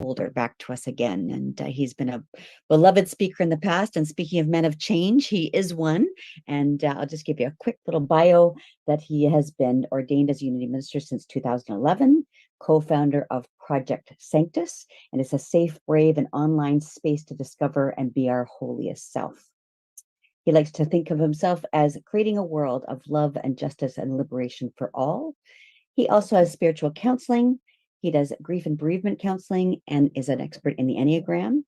Holder back to us again. And he's been a beloved speaker in the past. And speaking of men of change, he is one. And I'll just give you a quick little bio that he has been ordained as Unity Minister since 2011, co-founder of Project Sanctus, and it's a safe, brave, and online space to discover and be our holiest self. He likes to think of himself as creating a world of love and justice and liberation for all. He also has spiritual counseling. He does grief and bereavement counseling and is an expert in the Enneagram.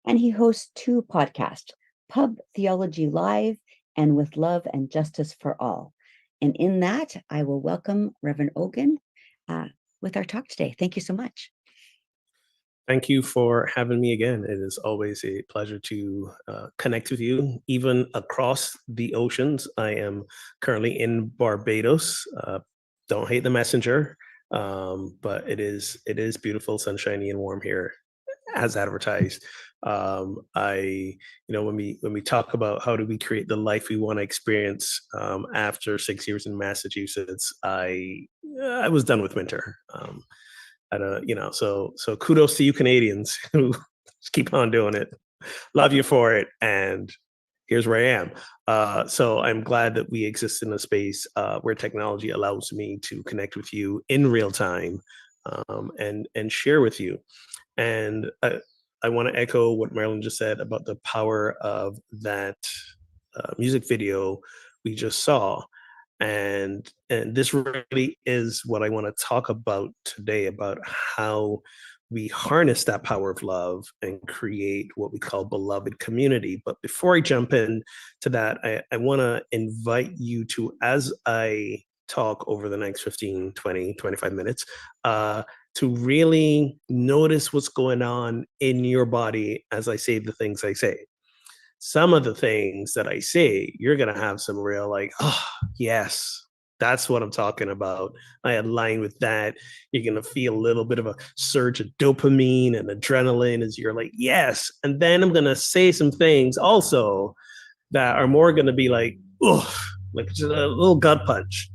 And he hosts 2 podcasts, Pub Theology Live and With Love and Justice for All. And in that, I will welcome Reverend Ogun with our talk today. Thank you so much. Thank you for having me again. It is always a pleasure to connect with you, even across the oceans. I am currently in Barbados. Don't hate the messenger, but it is beautiful, sunshiny, and warm here, as advertised. When we talk about how do we create the life we want to experience after 6 years in Massachusetts, I was done with winter. So kudos to you Canadians who just keep on doing it. Love you for it. And here's where I am. So I'm glad that we exist in a space where technology allows me to connect with you in real time and share with you. And I want to echo what Marilyn just said about the power of that music video we just saw. And this really is what I want to talk about today, about how we harness that power of love and create what we call beloved community. But before I jump in to that, I want to invite you to, as I talk over the next 15, 20, 25 minutes, to really notice what's going on in your body as I say the things I say. Some of the things that I say, you're going to have some real like, oh, yes, that's what I'm talking about. I align with that. You're going to feel a little bit of a surge of dopamine and adrenaline as you're like, yes. And then I'm going to say some things also that are more going to be like, ugh, like just a little gut punch.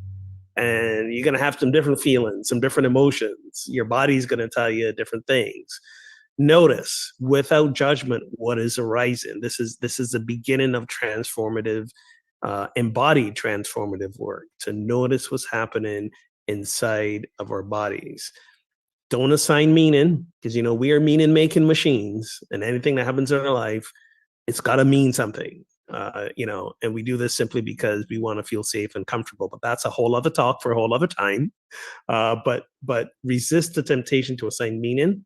And you're going to have some different feelings, some different emotions. Your body's going to tell you different things. Notice without judgment what is arising. This is the beginning of transformative, embodied transformative work, to notice what's happening inside of our bodies. Don't assign meaning, because we are meaning making machines, and anything that happens in our life, it's got to mean something. And we do this simply because we want to feel safe and comfortable. But that's a whole other talk for a whole other time. But resist the temptation to assign meaning.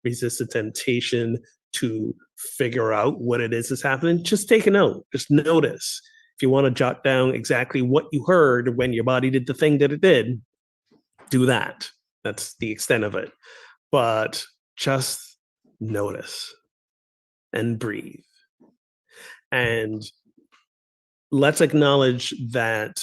Resist the temptation to figure out what it is that's happening. Just take a note. Just notice. If you want to jot down exactly what you heard when your body did the thing that it did, do that. That's the extent of it. But just notice and breathe. And let's acknowledge that,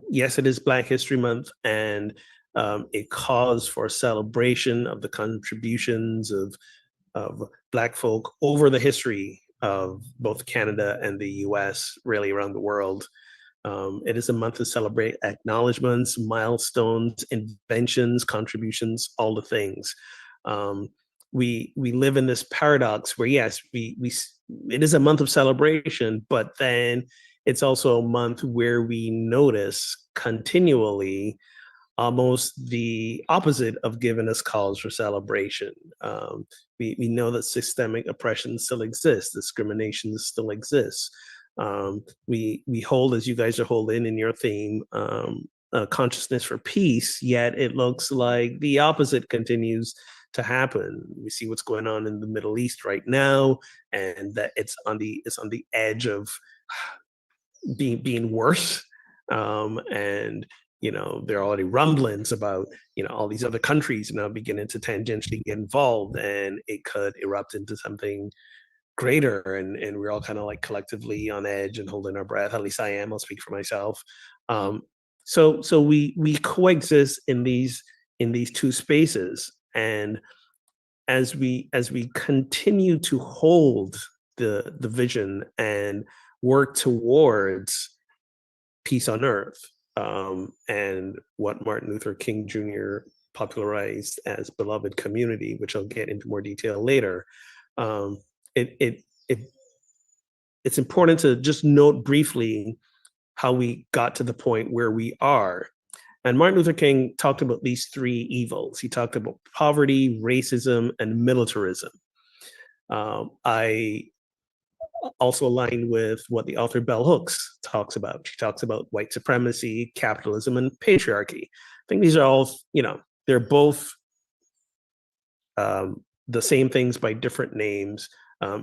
yes, it is Black History Month, and a cause for celebration of the contributions of Black folk over the history of both Canada and the US, really around the world. It is a month to celebrate acknowledgements, milestones, inventions, contributions, all the things. We live in this paradox where, yes, it is a month of celebration, but then it's also a month where we notice continually almost the opposite of giving us cause for celebration. We know that systemic oppression still exists, discrimination still exists. We hold, as you guys are holding in your theme, consciousness for peace, yet it looks like the opposite continues to happen. We see what's going on in the Middle East right now, and that it's on the edge of being worse. And there are already rumblings about, all these other countries now beginning to tangentially get involved, and it could erupt into something greater. And we're all kind of like collectively on edge and holding our breath. At least I am. I'll speak for myself. So we coexist in these two spaces, and as we continue to hold the vision and work towards peace on earth, and what Martin Luther King Jr. popularized as beloved community, which I'll get into more detail later. Um, it, it, it, it's important to just note briefly how we got to the point where we are. And Martin Luther King talked about these three evils. He talked about poverty, racism, and militarism. I also align with what the author Bell Hooks talks about. She talks about white supremacy, capitalism, and patriarchy. I think these are all, they're both the same things by different names,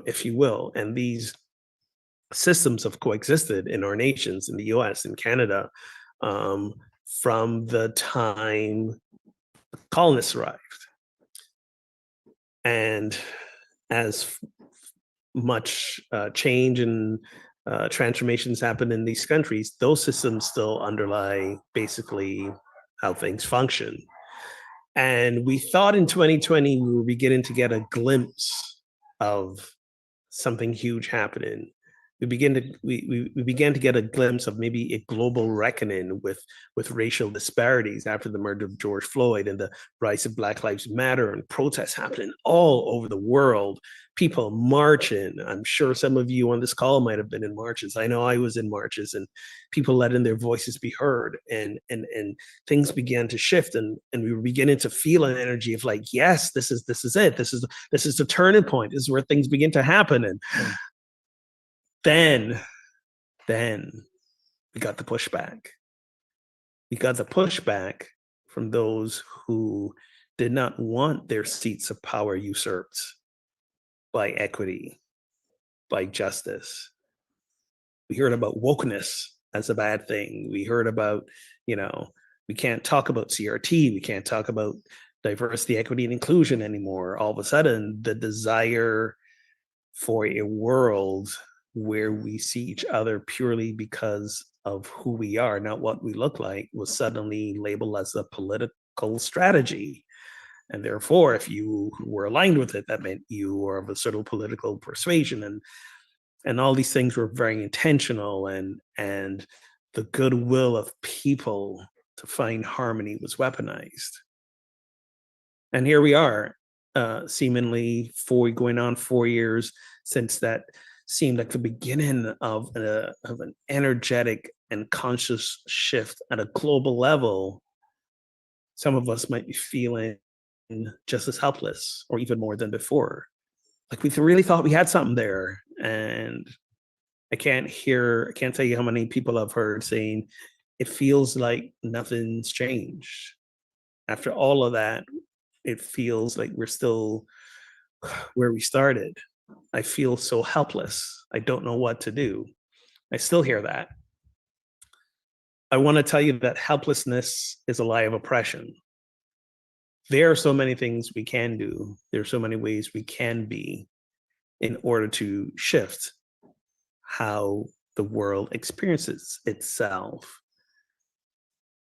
if you will. And these systems have coexisted in our nations, in the US and Canada, from the time colonists arrived. And as much change and transformations happen in these countries, those systems still underlie basically how things function. And we thought in 2020 we were beginning to get a glimpse of something huge happening. We began to get a glimpse of maybe a global reckoning with racial disparities after the murder of George Floyd and the rise of Black Lives Matter and protests happening all over the world. People marching. I'm sure some of you on this call might have been in marches. I know I was in marches, and people letting their voices be heard, and things began to shift, and we were beginning to feel an energy of like, yes, this is it. This is the turning point. This is where things begin to happen. And then we got the pushback. We got the pushback from those who did not want their seats of power usurped by equity, by justice. We heard about wokeness as a bad thing. We heard about, we can't talk about CRT. We can't talk about diversity, equity, and inclusion anymore. All of a sudden, the desire for a world where we see each other purely because of who we are, not what we look like, was suddenly labeled as a political strategy. And therefore, if you were aligned with it, that meant you were of a certain political persuasion, and all these things were very intentional, and the goodwill of people to find harmony was weaponized. And here we are, seemingly going on 4 years since that seemed like the beginning of an energetic and conscious shift at a global level. Some of us might be feeling just as helpless, or even more than before. Like we really thought we had something there. And I can't tell you how many people I've heard saying it feels like nothing's changed. After all of that, it feels like we're still where we started. I feel so helpless. I don't know what to do. I still hear that. I want to tell you that helplessness is a lie of oppression. There are so many things we can do. There are so many ways we can be in order to shift how the world experiences itself.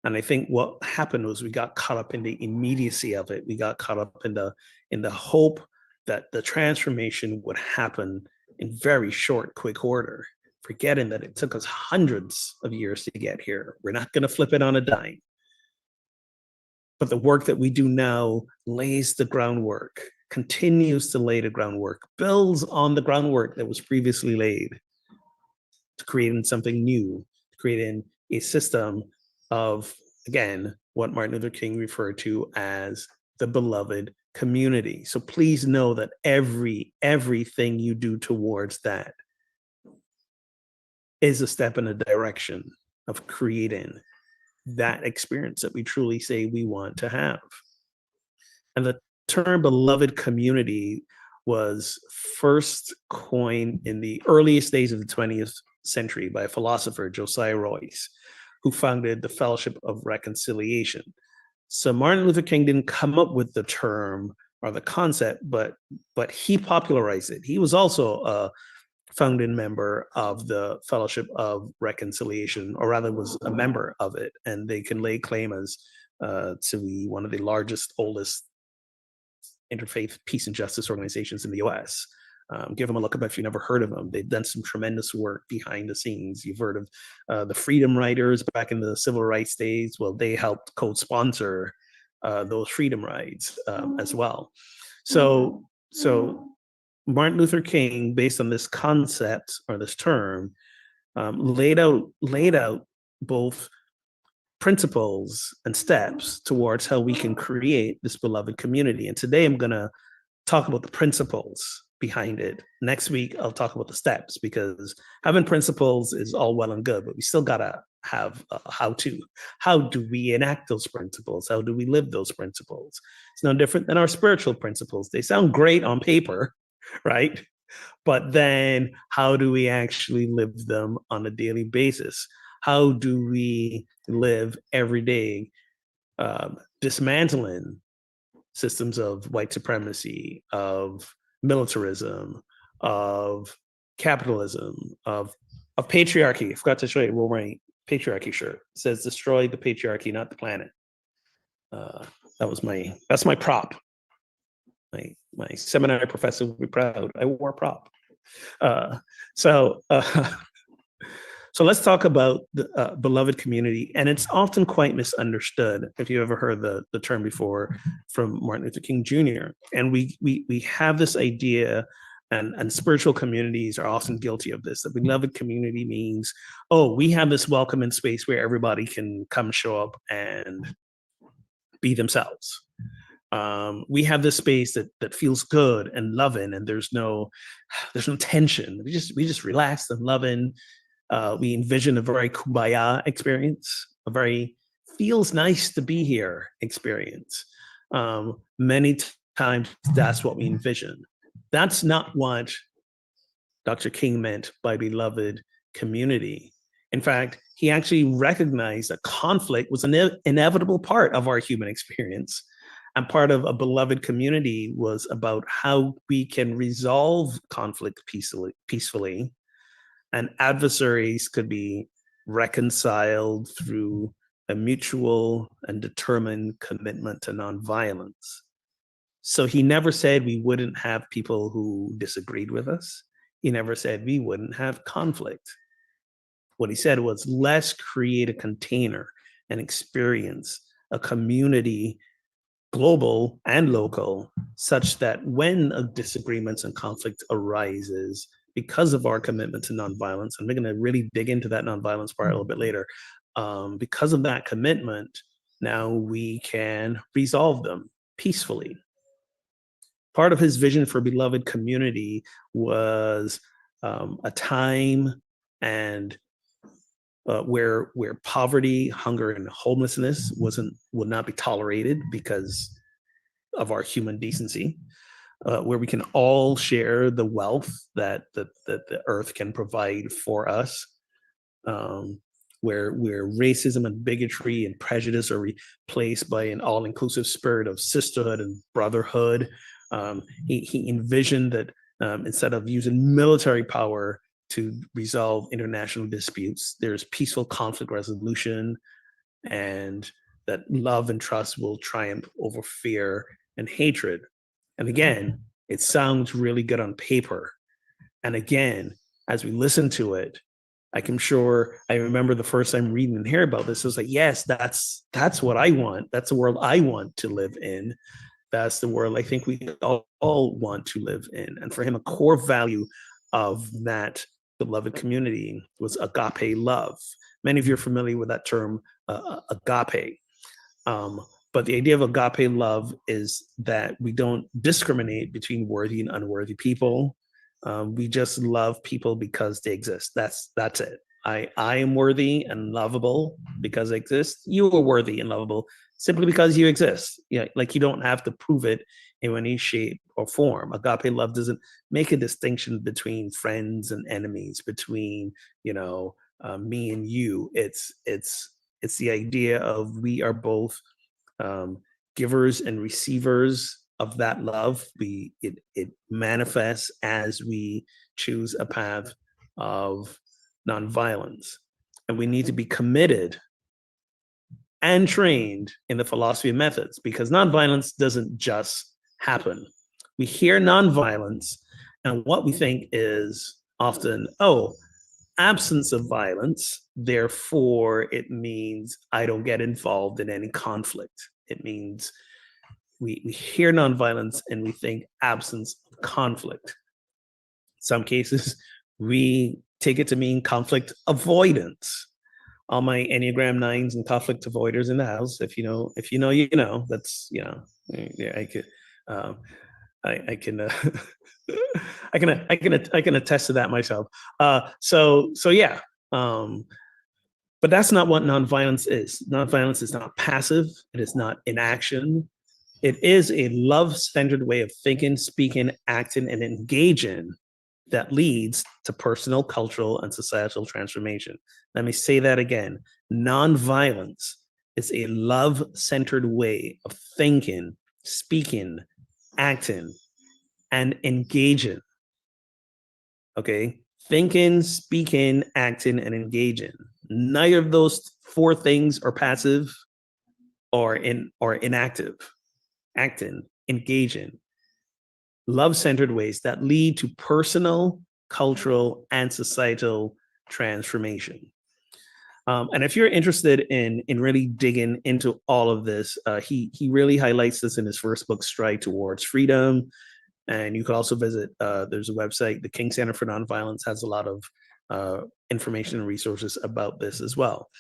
And I think what happened was we got caught up in the immediacy of it. We got caught up in the hope that the transformation would happen in very short, quick order, forgetting that it took us hundreds of years to get here. We're not going to flip it on a dime. But the work that we do now lays the groundwork, continues to lay the groundwork, builds on the groundwork that was previously laid to creating something new, creating a system of, again, what Martin Luther King referred to as the beloved community. So please know that everything you do towards that is a step in a direction of creating that experience that we truly say we want to have. And the term beloved community was first coined in the earliest days of the 20th century by a philosopher, Josiah Royce, who founded the Fellowship of Reconciliation. So Martin Luther King didn't come up with the term or the concept, but he popularized it. He was also a founding member of the Fellowship of Reconciliation, or rather was a member of it, and they can lay claim as to be one of the largest, oldest interfaith peace and justice organizations in the US. Give them a look up if you've never heard of them. They've done some tremendous work behind the scenes. You've heard of the Freedom Riders back in the civil rights days. Well, they helped co-sponsor those freedom rides as well. So Martin Luther King, based on this concept or this term, laid out both principles and steps towards how we can create this beloved community. And today I'm going to talk about the principles behind it. Next week, I'll talk about the steps, because having principles is all well and good, but we still got to have how to. How do we enact those principles? How do we live those principles? It's no different than our spiritual principles. They sound great on paper, right? But then how do we actually live them on a daily basis? How do we live every day dismantling systems of white supremacy, of militarism, of capitalism, of patriarchy? I forgot to show you, we're wearing patriarchy shirt. It says destroy the patriarchy, not the planet. That's my prop. My seminary professor would be proud. I wore a prop. So let's talk about the beloved community. And it's often quite misunderstood, if you ever heard the term before from Martin Luther King Jr. And we have this idea, and spiritual communities are often guilty of this. The beloved community means, oh, we have this welcoming space where everybody can come show up and be themselves. We have this space that feels good and loving, and there's no tension. We just relax and loving. We envision a very kumbaya experience, a very feels nice to be here experience. Many times that's what we envision. That's not what Dr. King meant by beloved community. In fact, he actually recognized that conflict was an inevitable part of our human experience. And part of a beloved community was about how we can resolve conflict peacefully, and adversaries could be reconciled through a mutual and determined commitment to nonviolence. So he never said we wouldn't have people who disagreed with us. He never said we wouldn't have conflict. What he said was, let's create a container, an experience, a community, global and local, such that when disagreements and conflict arises, because of our commitment to nonviolence, and we're going to really dig into that nonviolence part a little bit later, because of that commitment, now we can resolve them peacefully. Part of his vision for beloved community was a time and where poverty, hunger, and homelessness would not be tolerated because of our human decency, where we can all share the wealth that the earth can provide for us, where racism and bigotry and prejudice are replaced by an all-inclusive spirit of sisterhood and brotherhood. He envisioned that instead of using military power to resolve international disputes, there's peaceful conflict resolution, and that love and trust will triumph over fear and hatred. And again, it sounds really good on paper. And again, as we listen to it, I remember the first time reading and hearing about this, I was like, yes, that's what I want. That's the world I want to live in. That's the world I think we all want to live in. And for him, a core value of that beloved community was agape love. Many of you are familiar with that term, agape. But the idea of agape love is that we don't discriminate between worthy and unworthy people. We just love people because they exist. That's it. I am worthy and lovable because I exist. You are worthy and lovable simply because you exist. Like you don't have to prove it in any shape or form. Agape love doesn't make a distinction between friends and enemies, between me and you. It's the idea of we are both givers and receivers of that love. It manifests as we choose a path of nonviolence, and we need to be committed and trained in the philosophy of methods, because nonviolence doesn't just happen. We hear nonviolence, and what we think is often, absence of violence, therefore it means I don't get involved in any conflict. It means we hear nonviolence and we think absence of conflict. Some cases, we take it to mean conflict avoidance. All my Enneagram 9s and conflict avoiders in the house. If you know, you know. That's yeah. I could, I can, I can attest to that myself. So yeah. But that's not what nonviolence is. Nonviolence is not passive. It is not inaction. It is a love-centered way of thinking, speaking, acting, and engaging that leads to personal, cultural, and societal transformation. Let me say that again. Nonviolence is a love-centered way of thinking, speaking, acting, and engaging. Okay? Thinking, speaking, acting, and engaging. Neither of those four things are passive or inactive. Acting, engaging. Love-centered ways that lead to personal, cultural, and societal transformation. And if you're interested in really digging into all of this, he really highlights this in his first book, Stride Towards Freedom. And you could also visit, there's a website, the King Center for Nonviolence has a lot of information and resources about this as well.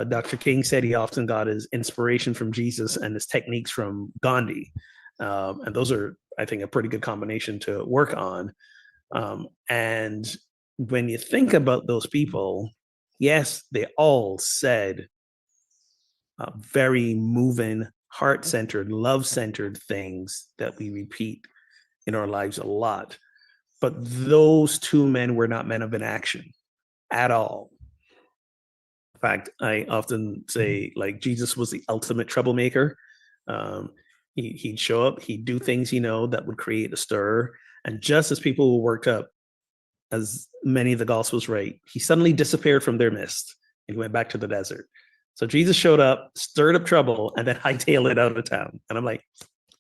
Dr. King said he often got his inspiration from Jesus and his techniques from Gandhi. And those are, I think, a pretty good combination to work on. And when you think about those people, yes, they all said very moving, heart-centered, love-centered things that we repeat in our lives a lot. But those two men were not men of inaction at all. In fact, I often say, like, Jesus was the ultimate troublemaker. He'd show up, he'd do things, that would create a stir. And just as people were worked up, as many of the Gospels write, he suddenly disappeared from their midst and went back to the desert. So Jesus showed up, stirred up trouble, and then hightailed it out of town. And I'm like,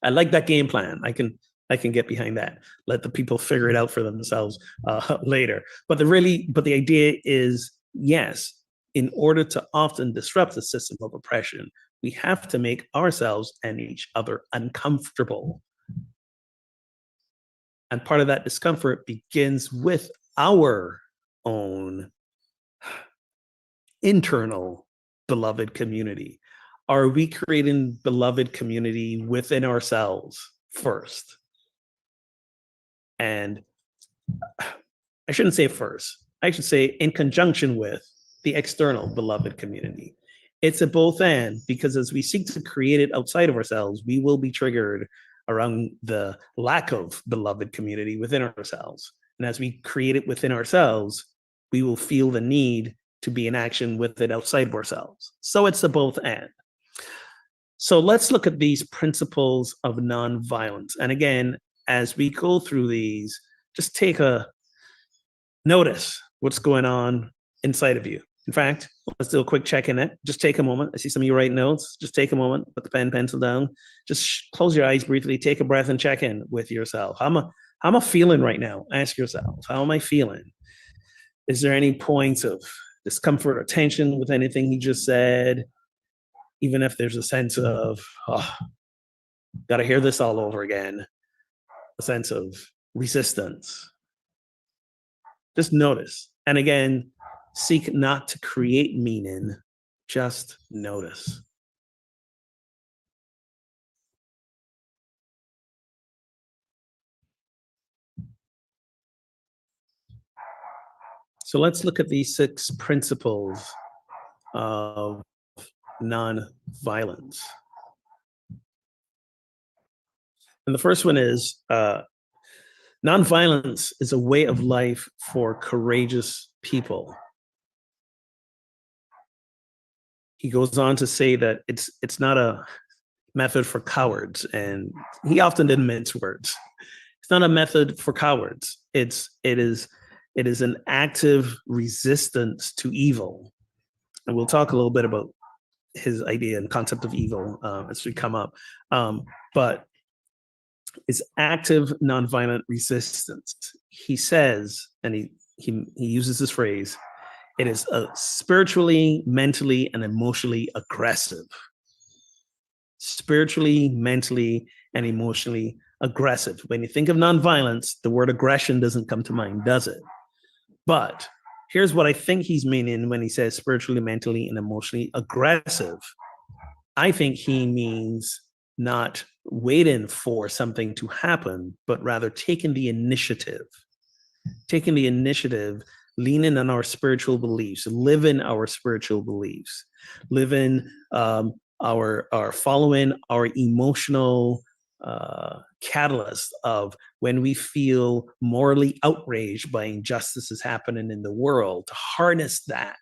I like that game plan. I can get behind that. Let the people figure it out for themselves later. But the idea is, yes, in order to often disrupt the system of oppression, we have to make ourselves and each other uncomfortable. And part of that discomfort begins with our own internal beloved community. Are we creating beloved community within ourselves first? And I shouldn't say first. I should say in conjunction with the external beloved community. It's a both and, because as we seek to create it outside of ourselves, we will be triggered around the lack of beloved community within ourselves. And as we create it within ourselves, we will feel the need to be in action with it outside of ourselves. So it's a both and. So let's look at these principles of nonviolence. And again, as we go through these, just take a notice what's going on inside of you. In fact, let's do a quick check in it. Just take a moment. I see some of you write notes. Just take a moment, put the pen, pencil down. Just close your eyes briefly, take a breath and check in with yourself. How am I feeling right now? Ask yourself, how am I feeling? Is there any points of discomfort or tension with anything he just said? Even if there's a sense of, got to hear this all over again. A sense of resistance. Just notice. And again, seek not to create meaning, just notice. So let's look at these 6 principles of nonviolence. And the first one is nonviolence is a way of life for courageous people. He goes on to say that it's not a method for cowards, and he often didn't mince words. It's not a method for cowards. It is an active resistance to evil. And we'll talk a little bit about his idea and concept of evil as we come up. But it's active nonviolent resistance. He says, and he uses this phrase, it is spiritually, mentally, and emotionally aggressive. spiritually, mentally, and emotionally aggressive. When you think of nonviolence, the word aggression doesn't come to mind, does it? But here's what I think he's meaning when he says spiritually, mentally, and emotionally aggressive. I think he means not waiting for something to happen, but rather taking the initiative, leaning on our spiritual beliefs, living our spiritual beliefs, living our following our emotional catalyst of when we feel morally outraged by injustices happening in the world, to harness that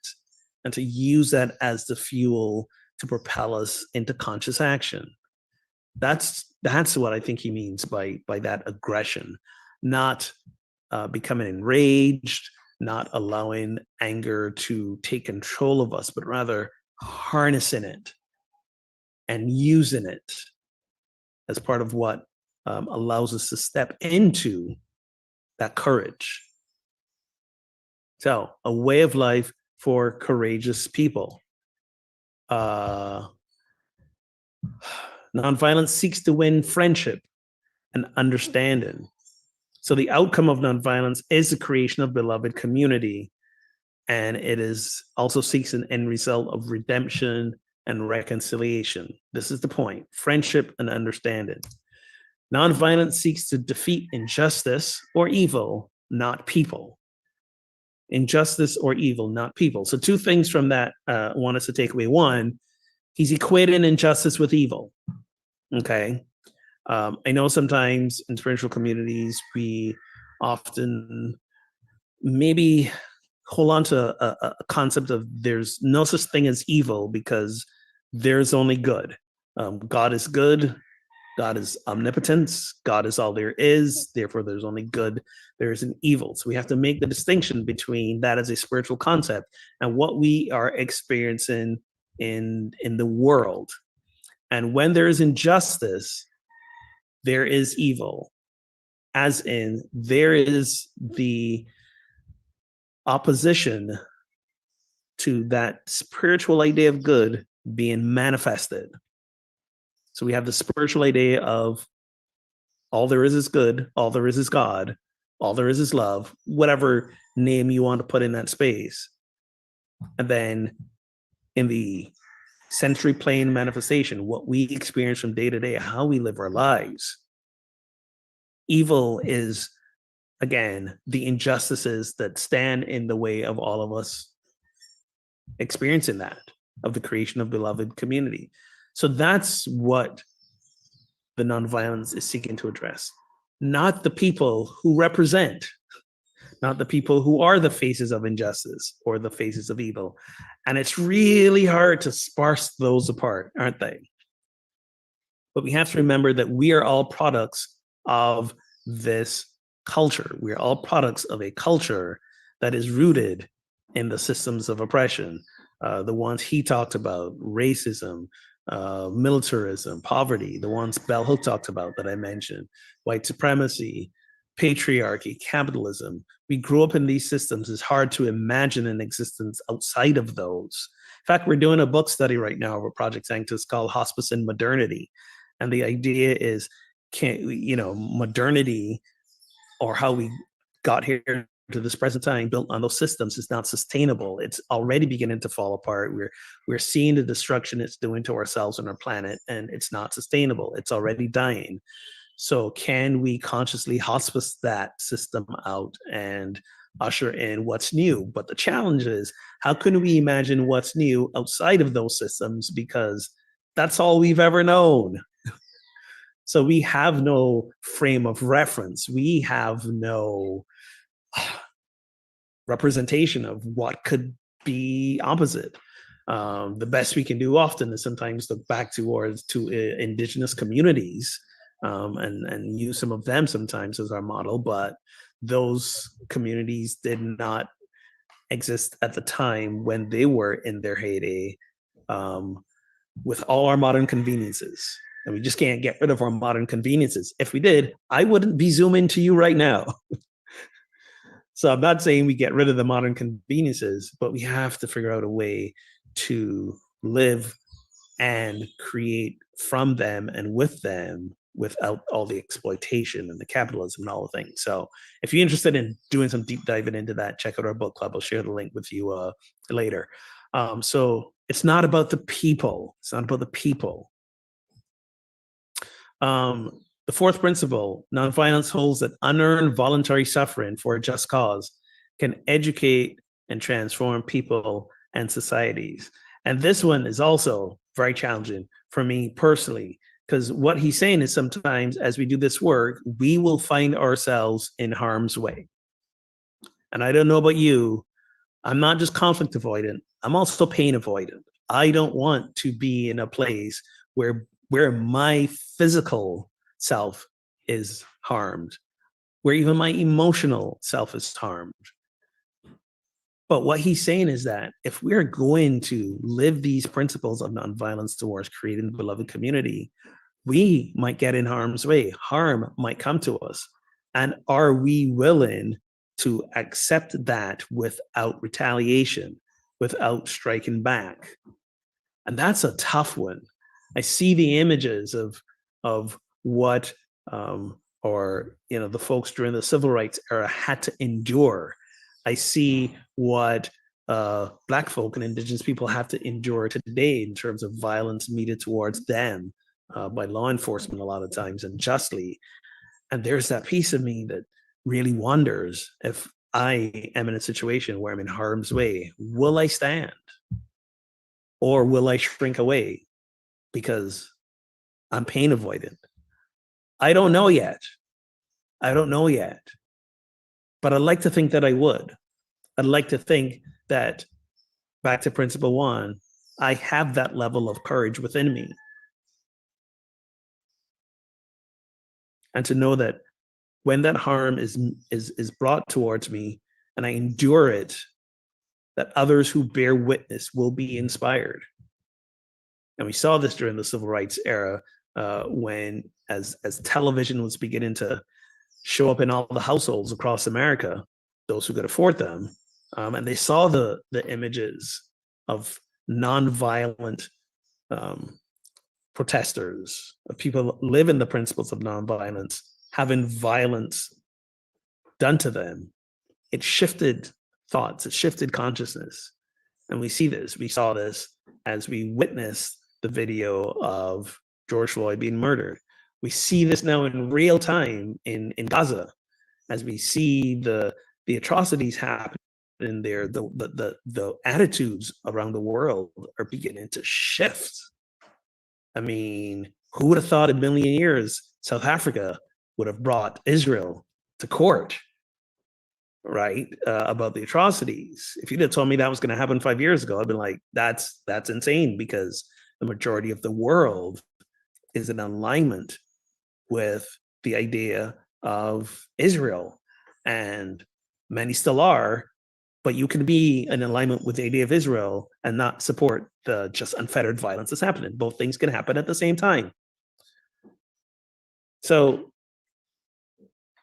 and to use that as the fuel to propel us into conscious action. That's what I think he means by that aggression, not becoming enraged, not allowing anger to take control of us, but rather harnessing it and using it as part of what allows us to step into that courage. So, a way of life for courageous people. Nonviolence seeks to win friendship and understanding. So the outcome of nonviolence is the creation of beloved community, and it is also seeks an end result of redemption and reconciliation. This is the point: friendship and understanding. Nonviolence seeks to defeat injustice or evil, not people. Injustice or evil, not people. So two things from that I want us to take away. One, he's equating injustice with evil. Okay. I know sometimes in spiritual communities, we often maybe hold on to a concept of there's no such thing as evil because there's only good. God is good. God is omnipotence. God is all there is. Therefore, there's only good. There is an evil. So we have to make the distinction between that as a spiritual concept and what we are experiencing in the world. And when there is injustice, there is evil, as in there is the opposition to that spiritual idea of good being manifested. So we have the spiritual idea of all there is good, all there is God, all there is love, whatever name you want to put in that space. And then in the sensory plane manifestation, what we experience from day to day, how we live our lives. Evil is, again, the injustices that stand in the way of all of us experiencing that, of the creation of beloved community. So that's what the nonviolence is seeking to address, not the people who represent, not the people who are the faces of injustice or the faces of evil. And it's really hard to sparse those apart, aren't they? But we have to remember that we are all products of this culture. We're all products of a culture that is rooted in the systems of oppression, the ones he talked about: racism, militarism, poverty, the ones Bell Hook talked about that I mentioned, white supremacy, patriarchy, capitalism. We grew up in these systems. It's hard to imagine an existence outside of those. In fact, we're doing a book study right now of a project scientist called Hospice in Modernity. And the idea is, modernity, or how we got here to this present time built on those systems, is not sustainable. It's already beginning to fall apart. We're seeing the destruction it's doing to ourselves and our planet, and it's not sustainable. It's already dying. So can we consciously hospice that system out and usher in what's new? But the challenge is, how can we imagine what's new outside of those systems? Because that's all we've ever known. So we have no frame of reference. We have no representation of what could be opposite. The best we can do often is sometimes look back to indigenous communities and use some of them sometimes as our model, but those communities did not exist at the time when they were in their heyday, with all our modern conveniences. And we just can't get rid of our modern conveniences. If we did, I wouldn't be zooming to you right now. So I'm not saying we get rid of the modern conveniences, but we have to figure out a way to live and create from them and with them without all the exploitation and the capitalism and all the things. So if you're interested in doing some deep diving into that, check out our book club. I'll share the link with you later. So it's not about the people. It's not about the people. The fourth principle, nonviolence holds that unearned voluntary suffering for a just cause can educate and transform people and societies. And this one is also very challenging for me personally, because what he's saying is sometimes as we do this work, we will find ourselves in harm's way. And I don't know about you, I'm not just conflict avoidant, I'm also pain avoidant. I don't want to be in a place where my physical self is harmed, where even my emotional self is harmed. But what he's saying is that if we're going to live these principles of nonviolence towards creating the beloved community, we might get in harm's way. Harm might come to us. And are we willing to accept that without retaliation, without striking back? And that's a tough one. I see the images of what the folks during the civil rights era had to endure. I see what Black folk and Indigenous people have to endure today in terms of violence meted towards them by law enforcement a lot of times, and justly. And there's that piece of me that really wonders, if I am in a situation where I'm in harm's way, will I stand? Or will I shrink away because I'm pain avoidant? I don't know yet. But I'd like to think that I would. I'd like to think that, back to principle one, I have that level of courage within me. And to know that when that harm is brought towards me and I endure it, that others who bear witness will be inspired. And we saw this during the civil rights era, when as television was beginning to show up in all the households across America, those who could afford them, and they saw the images of nonviolent protesters, of people living the principles of nonviolence, having violence done to them. It shifted thoughts, it shifted consciousness. And we saw this as we witnessed the video of George Floyd being murdered. We see this now in real time in Gaza, as we see the atrocities happen there. The attitudes around the world are beginning to shift. I mean, who would have thought in a million years South Africa would have brought Israel to court, right, about the atrocities? If you'd have told me that was going to happen 5 years ago, I'd been like, that's insane, because the majority of the world is in alignment with the idea of Israel, and many still are. But you can be in alignment with the idea of Israel and not support the just unfettered violence that's happening. Both things can happen at the same time. So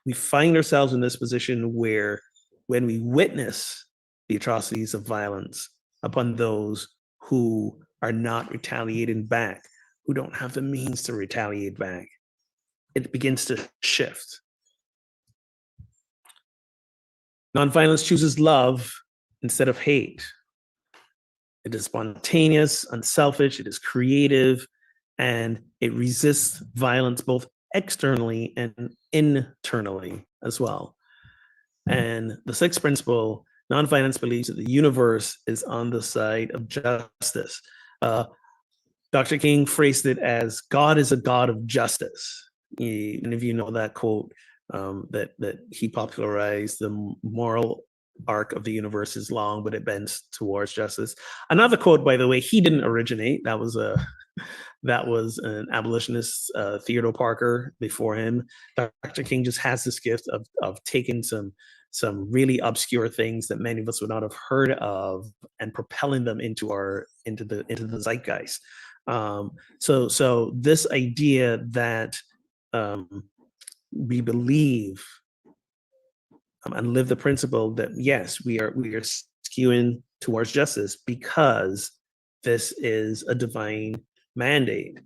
we find ourselves in this position where, when we witness the atrocities of violence upon those who are not retaliating back, who don't have the means to retaliate back, it begins to shift. Nonviolence chooses love instead of hate. It is spontaneous, unselfish, it is creative, and it resists violence both externally and internally as well. And the sixth principle, nonviolence believes that the universe is on the side of justice. Dr. King phrased it as, God is a God of justice. Many of you know that quote, that he popularized: the moral arc of the universe is long, but it bends towards justice. Another quote, by the way, he didn't originate. That was an abolitionist, Theodore Parker, before him. Dr. King just has this gift of taking some really obscure things that many of us would not have heard of and propelling them into the zeitgeist. So this idea that we believe and live the principle that, yes, we are skewing towards justice because this is a divine mandate.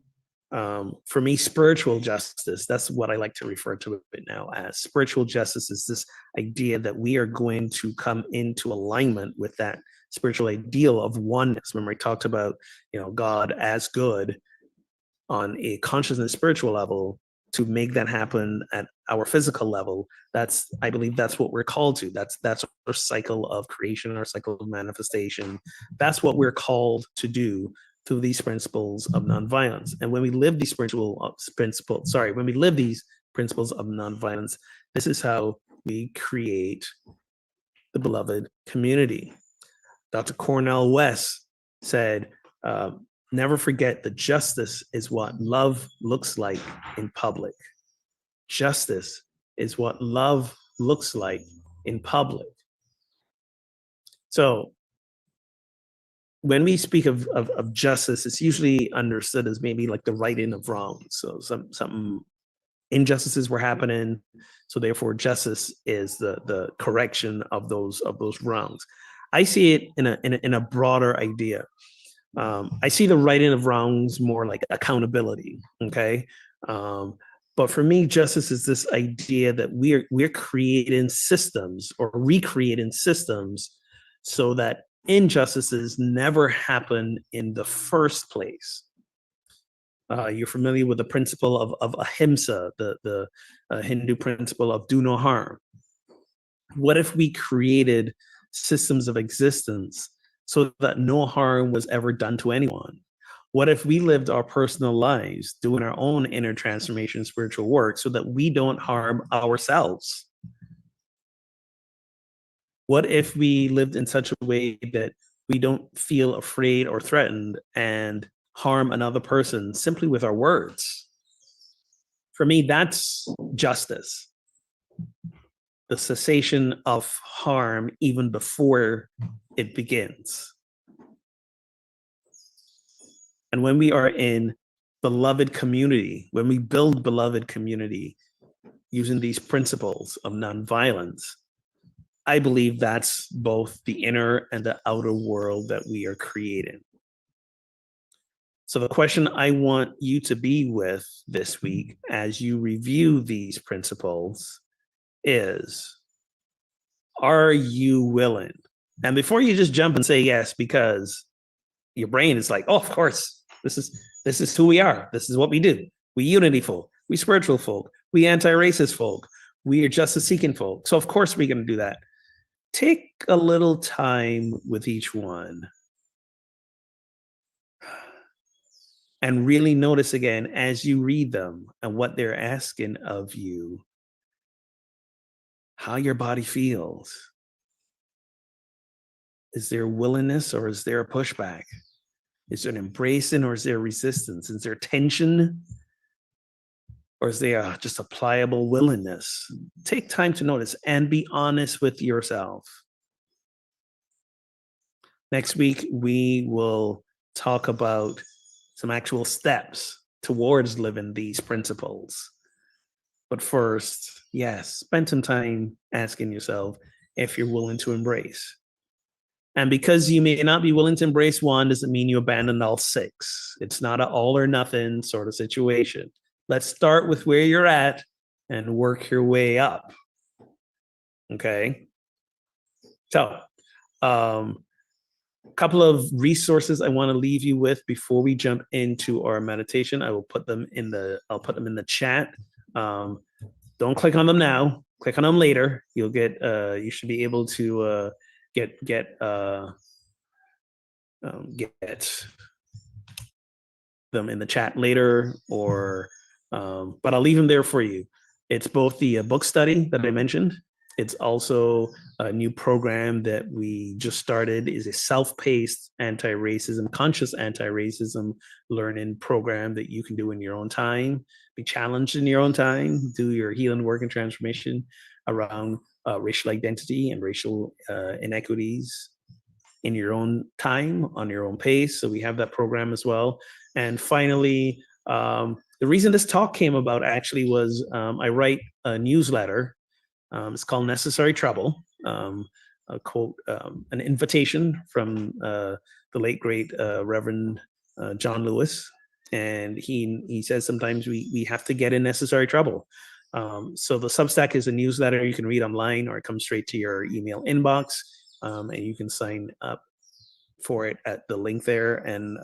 For me, spiritual justice, that's what I like to refer to it now as. Spiritual justice is this idea that we are going to come into alignment with that spiritual ideal of oneness. Remember, I talked about, God as good on a consciousness spiritual level. To make that happen at our physical level, I believe that's what we're called to. That's our cycle of creation, our cycle of manifestation. That's what we're called to do through these principles of nonviolence. And when we live these when we live these principles of nonviolence, this is how we create the beloved community. Dr. Cornel West said, never forget that justice is what love looks like in public. Justice is what love looks like in public. So when we speak of justice, it's usually understood as maybe like the righting of wrongs. So some injustices were happening, so therefore justice is the correction of those wrongs. I see it in a broader idea. I see the righting of wrongs more like accountability. Okay. But for me, justice is this idea that we're creating systems or recreating systems so that injustices never happen in the first place. You're familiar with the principle of ahimsa, the Hindu principle of do no harm. What if we created systems of existence so that no harm was ever done to anyone? What if we lived our personal lives doing our own inner transformation, spiritual work, so that we don't harm ourselves? What if we lived in such a way that we don't feel afraid or threatened and harm another person simply with our words? For me, that's justice. The cessation of harm even before it begins. And when we are in beloved community, when we build beloved community using these principles of nonviolence, I believe that's both the inner and the outer world that we are creating. So the question I want you to be with this week as you review these principles is, are you willing? And before you just jump and say yes, because your brain is like, oh, of course, this is who we are. This is what we do. We unity folk, we spiritual folk, we anti-racist folk, we are justice-seeking folk. So of course we're going to do that. Take a little time with each one and really notice again as you read them and what they're asking of you, how your body feels. Is there willingness or is there a pushback? Is there an embracing or is there resistance? Is there tension or is there just a pliable willingness? Take time to notice and be honest with yourself. Next week, we will talk about some actual steps towards living these principles. But first, yes, spend some time asking yourself if you're willing to embrace. And because you may not be willing to embrace one, doesn't mean you abandon all six. It's not an all or nothing sort of situation. Let's start with where you're at and work your way up. Okay. So, a couple of resources I want to leave you with before we jump into our meditation. I'll put them in the chat. Don't click on them now. Click on them later. You'll get. You should be able to get them in the chat later, or but I'll leave them there for you. It's both the book study that I mentioned. It's also a new program that we just started, is a self-paced anti-racism, conscious anti-racism learning program that you can do in your own time, be challenged in your own time, do your healing work and transformation around racial identity and racial inequities in your own time, on your own pace. So we have that program as well. And finally, the reason this talk came about actually was I write a newsletter. It's called Necessary Trouble, a quote, an invitation from the late, great Reverend John Lewis. And he says sometimes we have to get in necessary trouble. So the Substack is a newsletter you can read online, or it comes straight to your email inbox, and you can sign up for it at the link there. And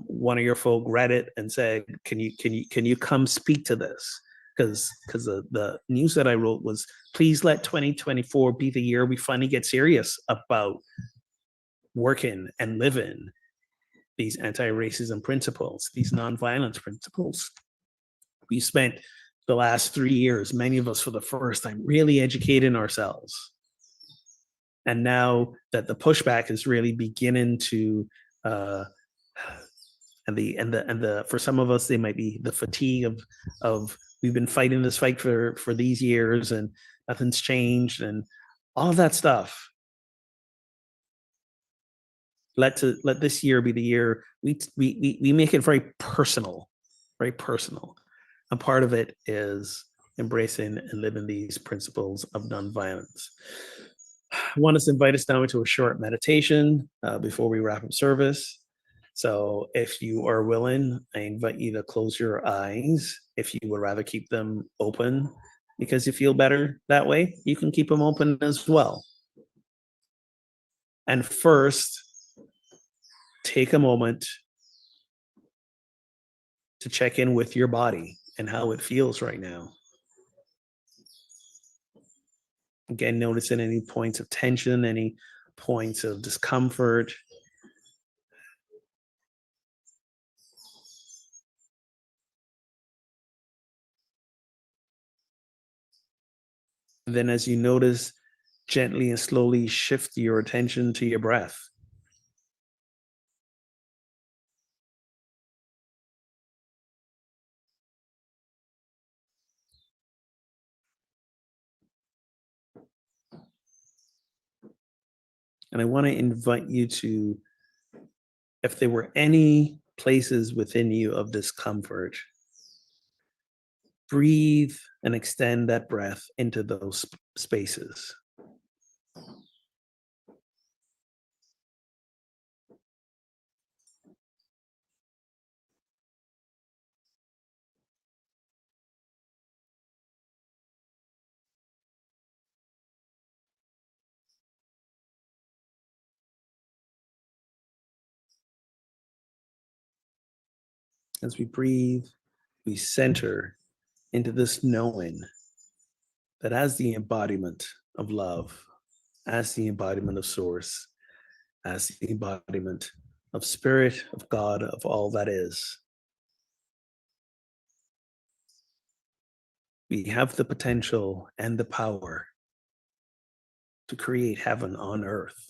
one of your folk read it and said, can you come speak to this? Because the news that I wrote was, please let 2024 be the year we finally get serious about working and living these anti-racism principles, these nonviolence principles. We spent the last 3 years, many of us for the first time, really educating ourselves. And now that the pushback is really beginning to and the for some of us, they might be the fatigue of we've been fighting this fight for these years and nothing's changed and all of that stuff. Let this year be the year we make it very personal, very personal. And part of it is embracing and living these principles of nonviolence. I want to invite us now into a short meditation before we wrap up service. So if you are willing, I invite you to close your eyes. If you would rather keep them open because you feel better that way, you can keep them open as well. And first, take a moment to check in with your body and how it feels right now. Again, noticing any points of tension, any points of discomfort. And then as you notice, gently and slowly shift your attention to your breath. And I want to invite you to, if there were any places within you of discomfort, breathe and extend that breath into those spaces. As we breathe, we center into this knowing that as the embodiment of love, as the embodiment of source, as the embodiment of spirit, of God, of all that is, we have the potential and the power to create heaven on earth.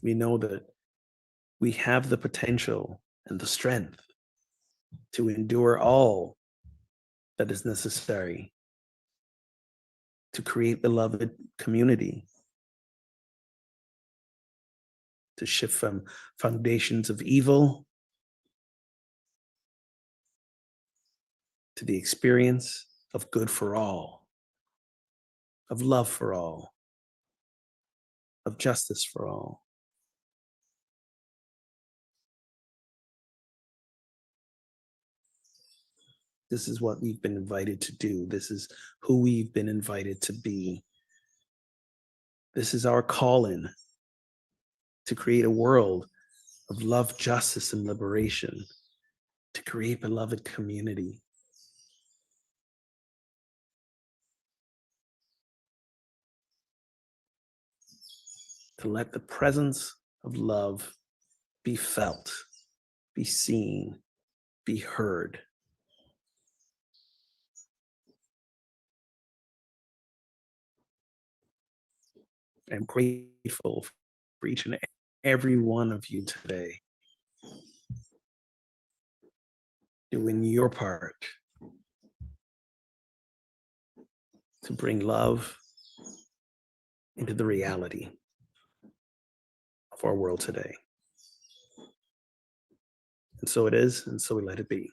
We know that we have the potential and the strength to endure all that is necessary to create beloved community, to shift from foundations of evil to the experience of good for all, of love for all, of justice for all. This is what we've been invited to do. This is who we've been invited to be. This is our calling to create a world of love, justice, and liberation, to create beloved community. To let the presence of love be felt, be seen, be heard. I'm grateful for each and every one of you today, doing your part to bring love into the reality of our world today. And so it is, and so we let it be.